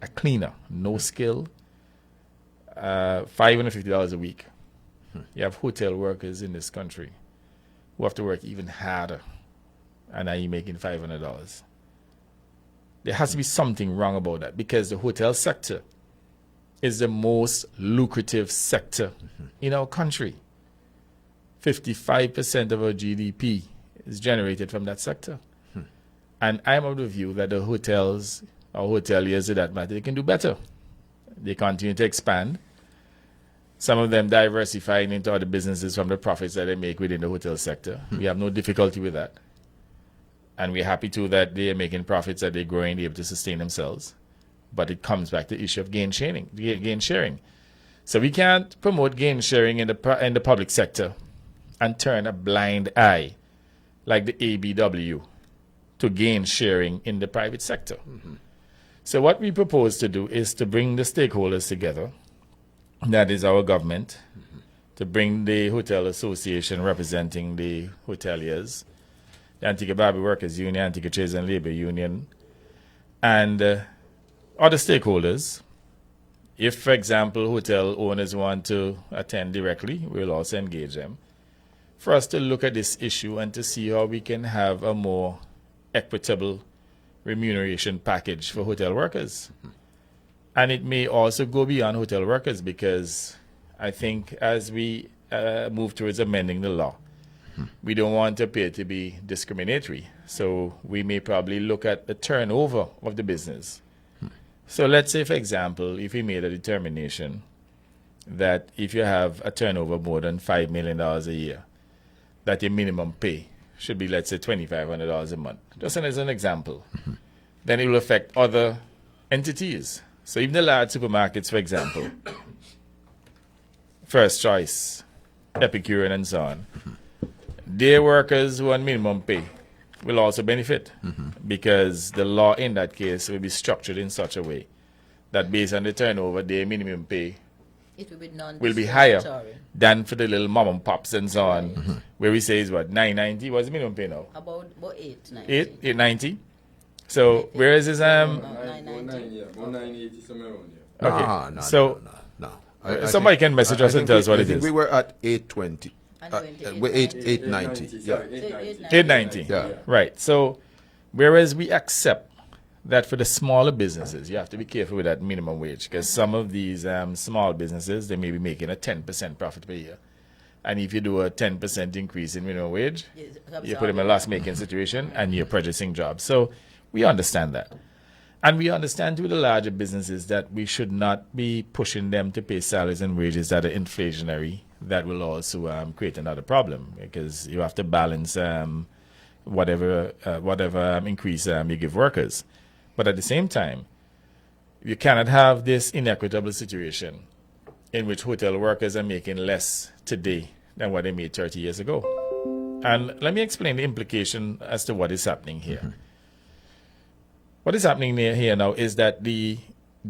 a cleaner, no skill, $550 a week. You have hotel workers in this country who have to work even harder, and are you making $500? There has to be something wrong about that, because the hotel sector is the most lucrative sector in our country. 55% of our GDP is generated from that sector. And I'm of the view that the hotels, or hoteliers for that matter, they can do better. They continue to expand. Some of them diversifying into other businesses from the profits that they make within the hotel sector. We have no difficulty with that. And we're happy too that they are making profits, that they're growing, they're able to sustain themselves. But it comes back to the issue of gain sharing. So we can't promote gain sharing in the public sector and turn a blind eye, like the ABW, to gain sharing in the private sector. So what we propose to do is to bring the stakeholders together. That is our government, to bring the Hotel Association representing the hoteliers, the Antigua Barbuda Workers Union, Antigua Trades and Labor Union, and other stakeholders. If, for example, hotel owners want to attend directly, we'll also engage them, for us to look at this issue and to see how we can have a more equitable remuneration package for hotel workers. And it may also go beyond hotel workers, because I think as we move towards amending the law, we don't want to appear to be discriminatory. So we may probably look at the turnover of the business. So let's say, for example, if we made a determination that if you have a turnover more than $5 million a year, that your minimum pay should be, let's say, $2,500 a month. Just as an example. Then it will affect other entities. So even the large supermarkets, for example, First Choice, Epicurean, and so on, their workers who are on minimum pay will also benefit, because the law in that case will be structured in such a way that based on the turnover, their minimum pay will be higher than for the little mom and pops and so on, where we say is what, $9.90? What's the minimum pay now? About $8.90. $8.90. So whereas is $9.80 somewhere around okay, no. Somebody can message us and tell us what it is. We were at 820. We're 890. Yeah. $8.90. Yeah. Right. So whereas we accept that for the smaller businesses, you have to be careful with that minimum wage, because some of these small businesses, they may be making a 10% profit per year. And if you do a 10% increase in minimum wage, you put them in a loss-making situation and you're purchasing jobs. So we understand that. And we understand with the larger businesses that we should not be pushing them to pay salaries and wages that are inflationary. That will also create another problem, because you have to balance whatever increase you give workers. But at the same time, you cannot have this inequitable situation in which hotel workers are making less today than what they made 30 years ago. And let me explain the implication as to what is happening here. What is happening here now is that the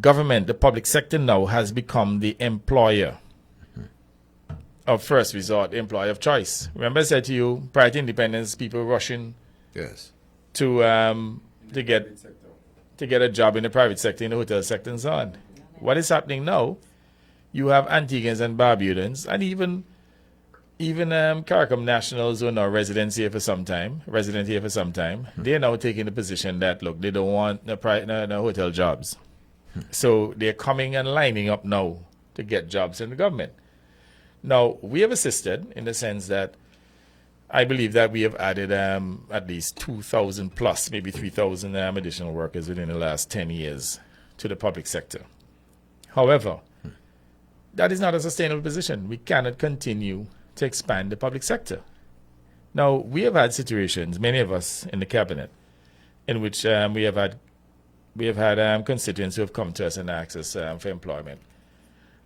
government, the public sector now has become the employer of first resort, employer of choice. Remember I said to you, prior to independence, people rushing to get a job in the private sector, in the hotel sector and so on. What is happening now, you have Antiguans and Barbudans, and even CARICOM nationals who are now resident here for some time, they're now taking the position that, look, they don't want no hotel jobs. So they're coming and lining up now to get jobs in the government. Now, we have assisted in the sense that I believe that we have added at least 2,000 plus, maybe 3,000 additional workers within the last 10 years to the public sector. However, that is not a sustainable position. We cannot continue to expand the public sector. Now, we have had situations, many of us in the cabinet, in which we have had constituents who have come to us and asked us for employment.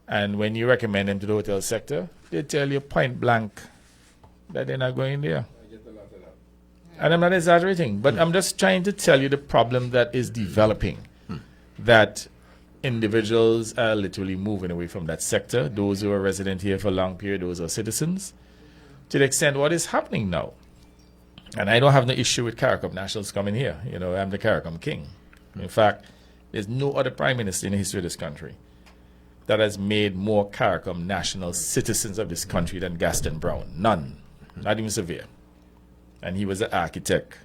And when you recommend them to the hotel sector, they tell you point blank that they're not going there. I get a lot of that. And I'm not exaggerating, but I'm just trying to tell you the problem that is developing, that individuals are literally moving away from that sector, those who are resident here for a long period, those who are citizens, to the extent what is happening now. And I don't have no issue with CARICOM nationals coming here. You know, I'm the CARICOM king. In fact, There's no other prime minister in the history of this country that has made more CARICOM national citizens of this country than Gaston Brown. None. Not even Sevier. And he was the architect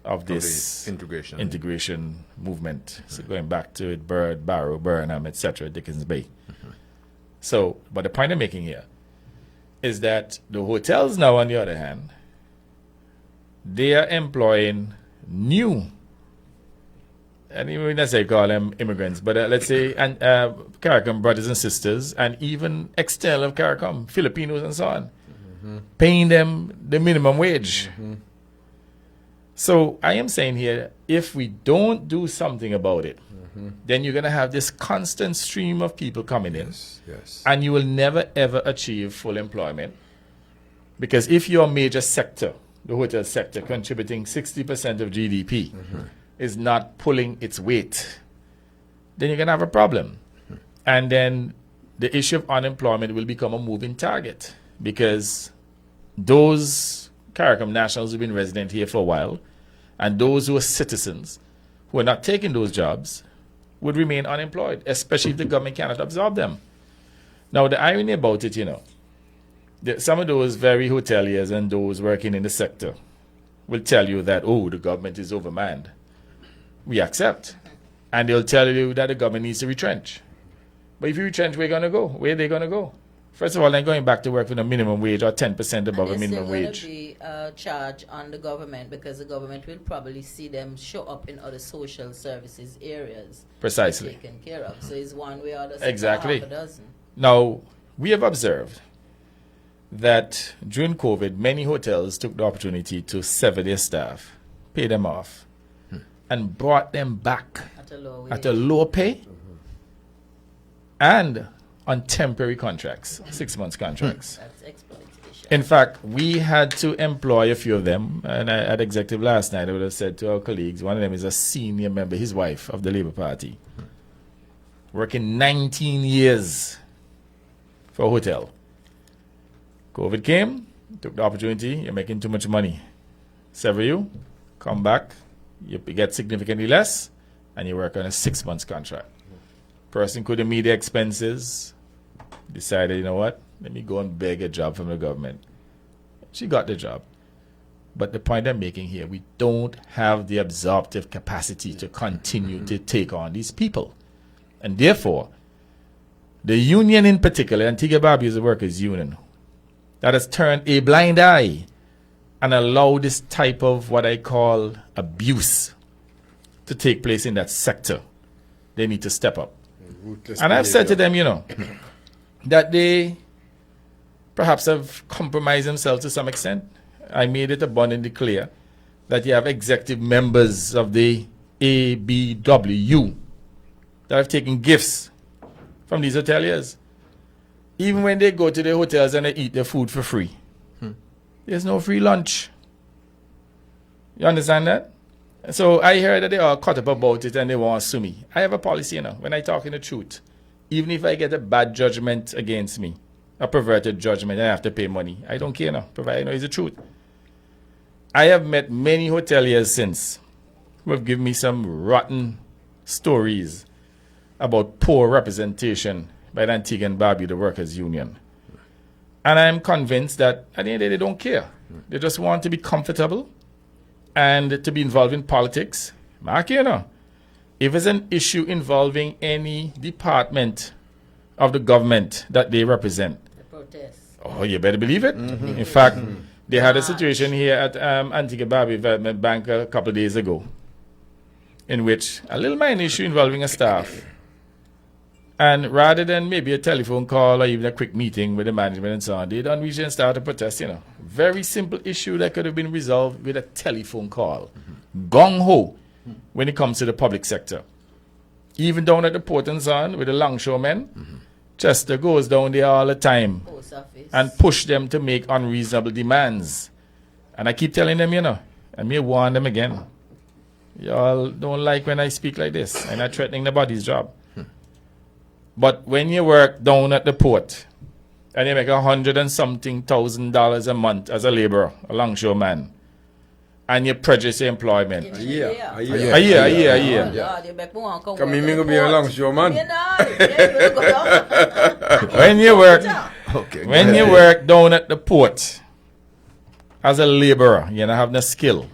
of this integration movement. So going back to it, Byrd, Barrow, Burnham, etc., Dickens Bay. So, but the point I'm making here is that the hotels now, on the other hand, they are employing new, and even as I call them immigrants, but let's say CARICOM brothers and sisters, and even external of CARICOM, Filipinos and so on, paying them the minimum wage. So I am saying here, if we don't do something about it, then you're going to have this constant stream of people coming in. Yes. And you will never, ever achieve full employment. Because if your major sector, the hotel sector, contributing 60% of GDP, is not pulling its weight, then you're going to have a problem. And then the issue of unemployment will become a moving target. Because those CARICOM nationals who've been resident here for a while, and those who are citizens who are not taking those jobs, would remain unemployed, especially if the government cannot absorb them. Now, the irony about it, some of those very hoteliers and those working in the sector will tell you that, oh, the government is overmanned. We accept. And they'll tell you that the government needs to retrench. But if you retrench, where are they going to go? Where are they going to go? First of all, they're going back to work with a minimum wage or 10% above a minimum wage. And there's still going to be a charge on the government because the government will probably see them show up in other social services areas. Precisely. Taken care of. So it's one way or the Exactly. half a dozen. Now, we have observed that during COVID, many hotels took the opportunity to sever their staff, pay them off, and brought them back at a lower pay and on temporary contracts, 6 months contracts. That's exploitation. In fact, we had to employ a few of them, and at executive last night, I would have said to our colleagues, one of them is a senior member, his wife, of the Labour Party, working 19 years for a hotel. COVID came, took the opportunity, you're making too much money. Sever you, come back, you get significantly less, and you work on a 6 months contract. Person couldn't meet the expenses, decided, you know what, let me go and beg a job from the government. She got the job. But the point I'm making here, we don't have the absorptive capacity to continue to take on these people. And therefore, the union in particular, Antigua-Barbuda is a workers' union, that has turned a blind eye and allowed this type of what I call abuse to take place in that sector. They need to step up. And I've said to them, that they perhaps have compromised themselves to some extent. I made it abundantly clear that you have executive members of the ABW that have taken gifts from these hoteliers. Even when they go to the hotels and they eat their food for free. There's no free lunch. You understand that? So I heard that they are caught up about it and they want to sue me. I have a policy, when I talk in the truth. Even if I get a bad judgment against me, a perverted judgment, I have to pay money. I don't care provided it's the truth. I have met many hoteliers since who have given me some rotten stories about poor representation by the Antigua and Barbuda Workers' Union. And I'm convinced that at the end of the day, they don't care. They just want to be comfortable and to be involved in politics. Mark, if it's an issue involving any department of the government that they represent, The protest. oh, you better believe it. In fact, they had a situation here at Antigua-Barbuda Development Bank a couple of days ago in which a little minor issue involving a staff, and rather than maybe a telephone call or even a quick meeting with the management and so on, they don't reach and start a protest, Very simple issue that could have been resolved with a telephone call. Gung-ho when it comes to the public sector. Even down at the port and so on with the longshoremen, Chester goes down there all the time Post office. and push them to make unreasonable demands. And I keep telling them, and me warn them again. Y'all don't like when I speak like this. I'm not threatening nobody's job. But when you work down at the port and you make $100,000 and something a month as a laborer, a longshoreman, and you produce your employment. A year. A year. God, you make me want to come Come work me on go the be a port. longshore man. You know, yeah, go down. When you work, Okay. when you work down at the port as a laborer, you don't have no skill,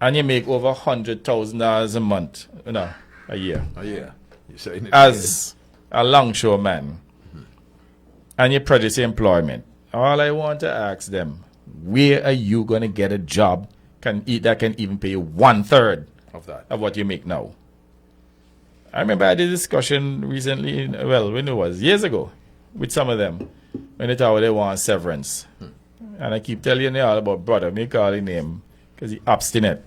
and you make over $100,000 a month, a year, Oh, yeah. You're saying it as a longshoreman, and you produce your employment. All I want to ask them, where are you going to get a job that can even pay you 1/3 of that. of what you make now? I remember I did a discussion recently, when it was years ago, with some of them, when they thought they want severance. And I keep telling you all about brother, me call his name, because he obstinate.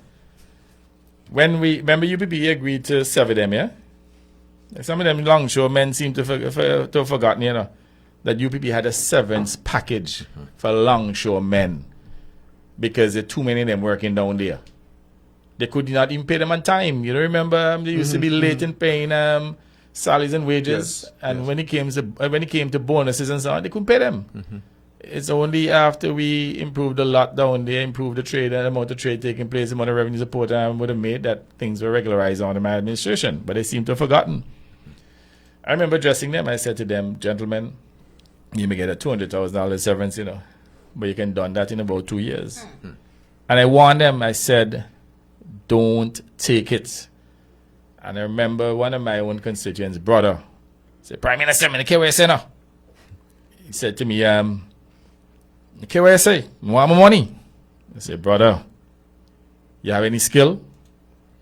Remember UPP agreed to sever them, yeah? Some of them longshoremen seem to have forgotten, that UPP had a severance package for longshoremen because there are too many of them working down there. They could not even pay them on time. You remember they used to be late in paying salaries and wages, when it came to bonuses and so on, they couldn't pay them. It's only after we improved a lot down there, improved the trade and the amount of trade taking place, the amount of revenue support would have made that things were regularized under my administration. But they seem to have forgotten. I remember addressing them. I said to them, gentlemen, you may get a $200,000 severance, but you can done that in about 2 years. And I warned them. I said, don't take it. And I remember one of my own constituents, brother, said, Prime Minister, I care what you say now. He said to me, I care what you say. I want my money. I said, brother, you have any skill?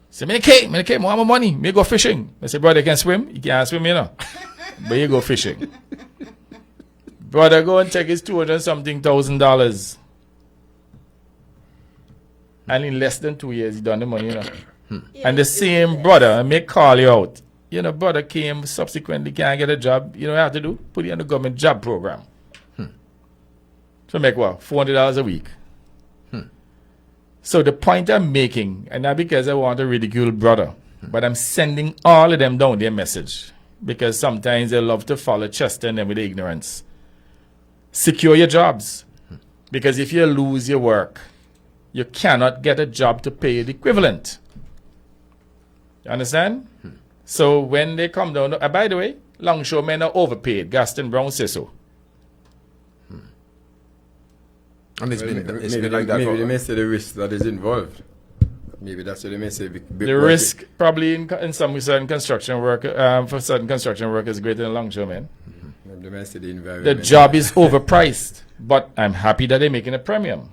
He said, I care, I want my money. Me go fishing. I said, brother, you can swim? You can't swim, but you go fishing. Brother, go and take his $200-something thousand. And in less than 2 years, he done the money, And the same brother, I may call you out. Brother came subsequently, can't get a job. You know what you have to do? Put you on the government job program. So make what? $400 a week. So the point I'm making, and not because I want to ridicule brother, but I'm sending all of them down their message. Because sometimes they love to follow Chester and them with ignorance. Secure your jobs. Because if you lose your work, you cannot get a job to pay the equivalent. You understand? So when they come down, by the way, longshoremen are overpaid. Gaston Brown says so. And it's been Maybe like that. maybe they may say the risk that is involved. Maybe that's what they may say. The risk probably in some certain construction work, for certain construction work is greater than longshoremen. They may say the environment. The job is overpriced, but I'm happy that they're making a premium.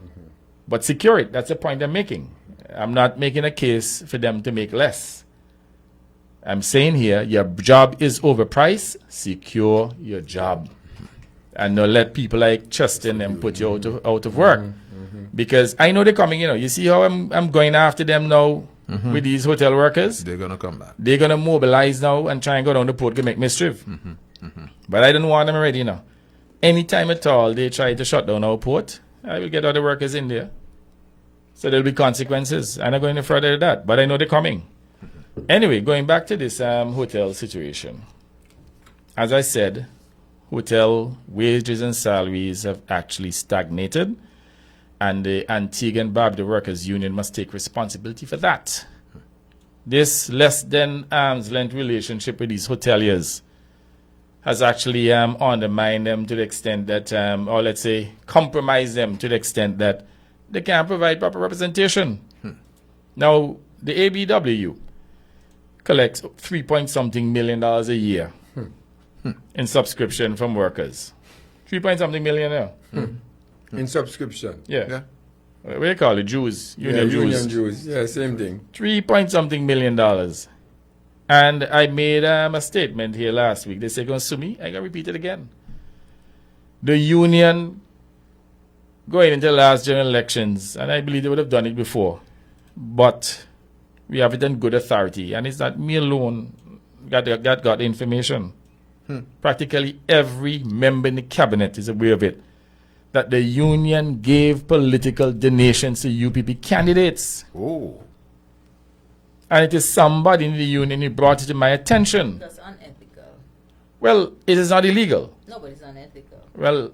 But secure it. That's the point I'm making. I'm not making a case for them to make less. I'm saying here, your job is overpriced. Secure your job. And don't let people like Chester and them put you out of work. Because I know they're coming, You see how I'm going after them now with these hotel workers? They're going to come back. They're going to mobilize now and try and go down the port to make mischief. But I don't want them already, Anytime at all they try to shut down our port, I will get other workers in there. So there'll be consequences. I'm not going any further than that, but I know they're coming. Anyway, going back to this hotel situation. As I said, hotel wages and salaries have actually stagnated, and the Antigua and Barbuda Workers Union must take responsibility for that. This less than arm's length relationship with these hoteliers has actually undermined them to the extent that, or let's say, compromised them to the extent that they can't provide proper representation. Now, the ABWU collects $3-point-something million a year in subscription from workers. $3-point-something million now. In subscription. Yeah. What do you call it? Jews. Union Jews. Union Jews. Yeah, same thing. $3-point-something million. And I made a statement here last week. They said, going to sue me. I got to repeat it again. The union going into the last general elections, and I believe they would have done it before, but we have it on good authority, and it's not me alone that got the information. Practically every member in the cabinet is aware of it, that the union gave political donations to UPP candidates. Oh. And it is somebody in the union who brought it to my attention. That's unethical. Well, it is not illegal. No, but it's unethical. Well,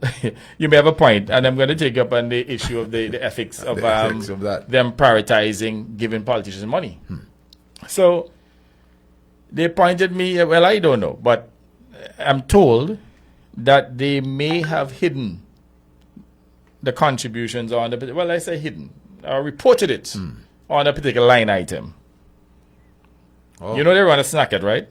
you may have a point, and I'm going to take up on the issue of the ethics of, ethics of that. them prioritizing giving politicians money. So they pointed me, well, I don't know, but I'm told that they may have hidden the contributions on the, well, I say hidden, or reported it on a particular line item. Oh. You know they run a snacket, right?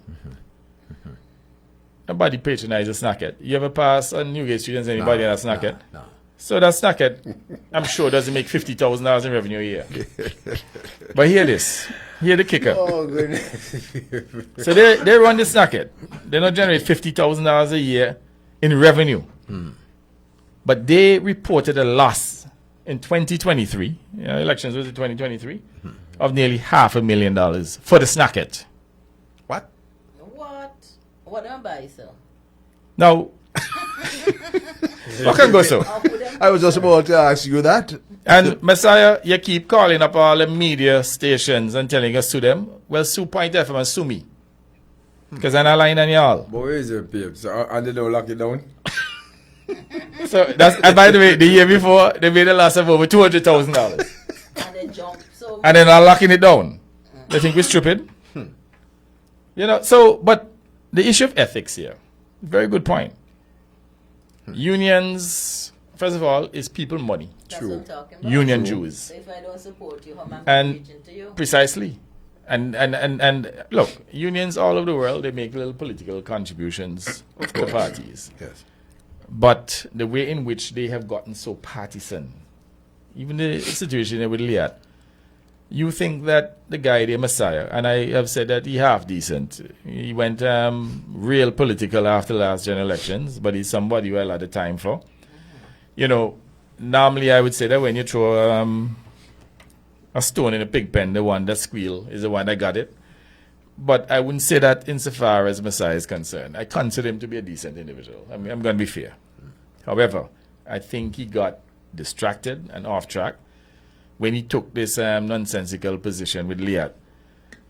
Nobody patronizes a snacket. You ever pass on Newgate Street and see anybody in a snacket? No. So that snacket, I'm sure, doesn't make $50,000 in revenue a year. But hear this. Hear the kicker. Oh, goodness. So they run the snacket. They don't generate $50,000 a year in revenue. But they reported a loss in 2023, elections was in 2023, of nearly $500,000 for the snacket. What? What am I buy, sir? Now, what can go so? I was just about to ask you that. And Messiah, you keep calling up all the media stations and telling us sue them. Well, sue Point FM and sue me. Because I'm not lying on y'all. But where is your babe? So, and they don't lock it down? So that's, and by the way, the year before, they made a loss of over $200,000. And then jump. So And they're not locking it down. They think we're stupid. You know, so, but the issue of ethics here, very good point. Unions, first of all, is people money. that's what I'm talking about. Union Jews. So if I don't support you, how am I And engaging to you? precisely. And look, unions all over the world, they make little political contributions to parties. Yes. But the way in which they have gotten so partisan, even the situation with Liat, you think that the guy, the Messiah, and I have said that he half decent. He went real political after last general elections, but he's somebody who I had the time for. You know, normally I would say that when you throw a stone in a pig pen, the one that squeal is the one that got it. But I wouldn't say that insofar as Messiah is concerned. I consider him to be a decent individual. I mean, I'm going to be fair. However, I think he got distracted and off track when he took this nonsensical position with Liat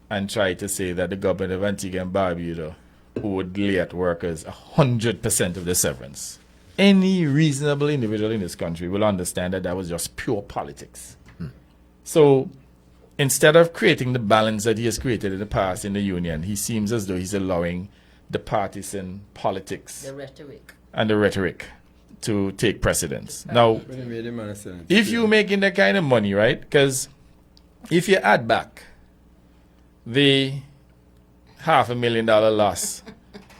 and tried to say that the government of Antigua and Barbuda owed Liat workers 100% of the severance. Any reasonable individual in this country will understand that that was just pure politics. So instead of creating the balance that he has created in the past in the union, he seems as though he's allowing the partisan politics The rhetoric. and the rhetoric to take precedence. Now, When they made him an Senate. if you're making that kind of money, right? Because if you add back the $500,000 loss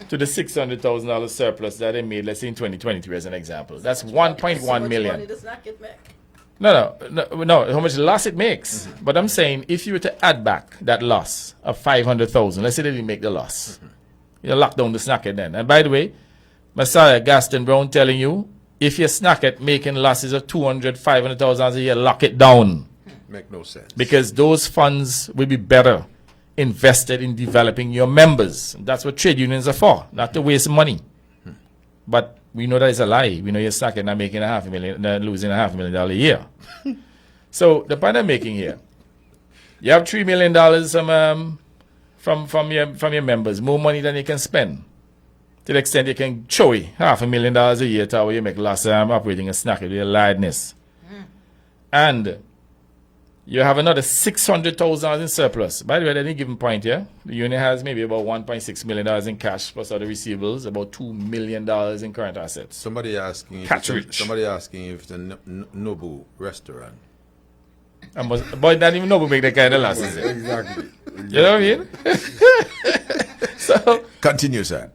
to the $600,000 surplus that they made, let's say in 2023 as an example, that's 1.1 million. Money does not get back. No, how much loss it makes. But I'm saying if you were to add back that loss of 500,000, let's say they didn't make the loss, you lock down the snacket then. And by the way, Messiah Gaston Brown telling you, if you snacket making losses of 200, 500,000 a year, lock it down. Make no sense. Because those funds will be better invested in developing your members. That's what trade unions are for, not to waste money. But we know that is a lie. We know you're snacking and making losing $500,000 a year. So the point I'm making here, you have $3 million from your members, more money than you can spend. To the extent you can show $500,000 a year to how you make loss operating a snack with your liveness. And you have another $600,000 in surplus. By the way, at any given point here, the union has maybe about $1.6 million in cash plus other receivables, about $2 million in current assets. Somebody asking Catch rich. Somebody asking if it's a Nobu restaurant. But not even know we make that kind of losses. Exactly. You know what I mean? So Continue, sir.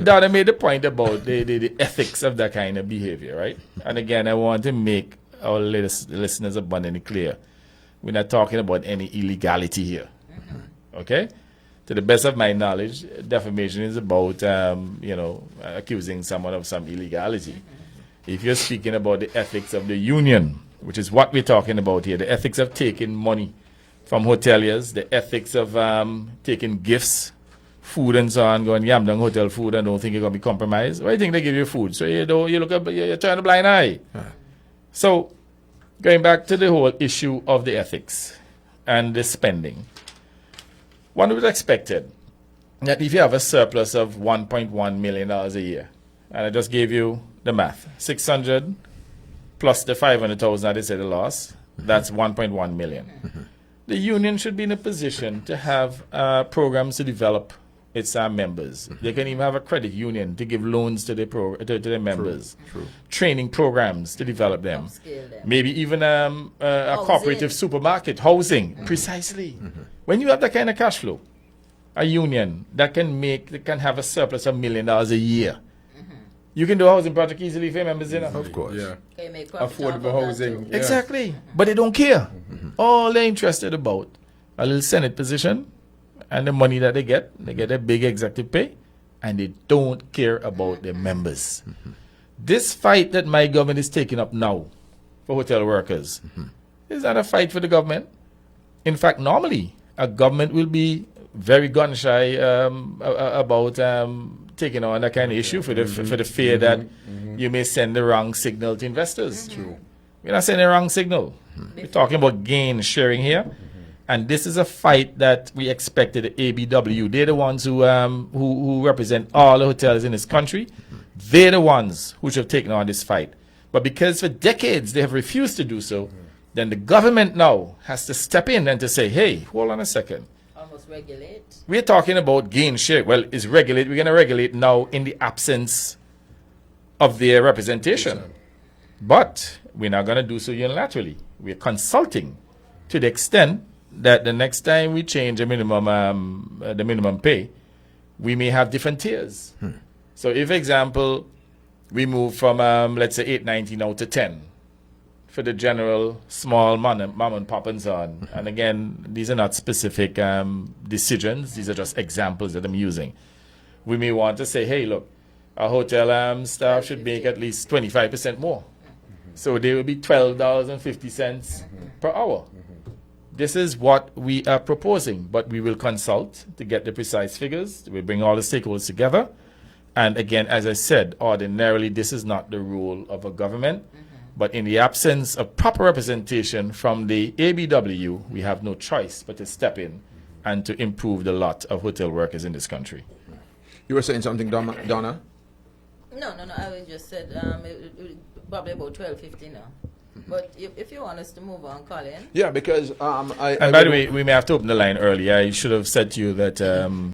Donna made the point about the ethics of that kind of behavior, right? And again, I want to make our listeners abundantly clear. We're not talking about any illegality here. Okay? To the best of my knowledge, defamation is about, accusing someone of some illegality. If you're speaking about the ethics of the union, which is what we're talking about here, the ethics of taking money from hoteliers, the ethics of taking gifts, food and so on, going yam down hotel food and don't think you're going to be compromised. Why do you think they give you food? So you look up, you're turning a blind eye. So going back to the whole issue of the ethics and the spending, one would have expected that if you have a surplus of $1.1 million a year and I just gave you the math, 600 plus the 500,000 that they said the loss, that's 1.1 million. The union should be in a position to have programs to develop its members. They can even have a credit union to give loans to their members. True. Training programs to develop them. Upscale them. Maybe even a cooperative supermarket, housing. Precisely. When you have that kind of cash flow, a union that can have a surplus of $1 million a year. You can do a housing project easily for your members, you know. Of course. Yeah. Can you make profit off of Affordable that housing. too? Yeah. Exactly. But they don't care. All they're interested about, a little Senate position and the money that they get a big executive pay, and they don't care about their members. This fight that my government is taking up now for hotel workers is not a fight for the government. In fact, normally, a government will be very gun-shy about taking on that kind of issue for the fear that you may send the wrong signal to investors. True. We're not sending the wrong signal. We're talking about gain sharing here. And this is a fight that we expected the ABW. They're the ones who represent all the hotels in this country. They're the ones who should have taken on this fight. But because for decades they have refused to do so, then the government now has to step in and to say, hey, hold on a second. Almost regulate. We're talking about gain share. Well, it's regulate. We're going to regulate now in the absence of their representation. But we're not going to do so unilaterally. We're consulting to the extent that the next time we change the minimum pay, we may have different tiers. So if, for example, we move from, let's say, $8.90 now to 10 for the general small mom and pop and so on. And again, these are not specific decisions. These are just examples that I'm using. We may want to say, hey, look, our hotel staff should make at least 25% more. So they will be $12.50 per hour. This is what we are proposing, but we will consult to get the precise figures. We bring all the stakeholders together. And again, as I said, ordinarily, this is not the role of a government. But in the absence of proper representation from the ABW, we have no choice but to step in and to improve the lot of hotel workers in this country. You were saying something, Donna? No. I was just said probably about 12:50 now. But if you want us to move on, Colin. Yeah, because And by the way, we may have to open the line early. I should have said to you that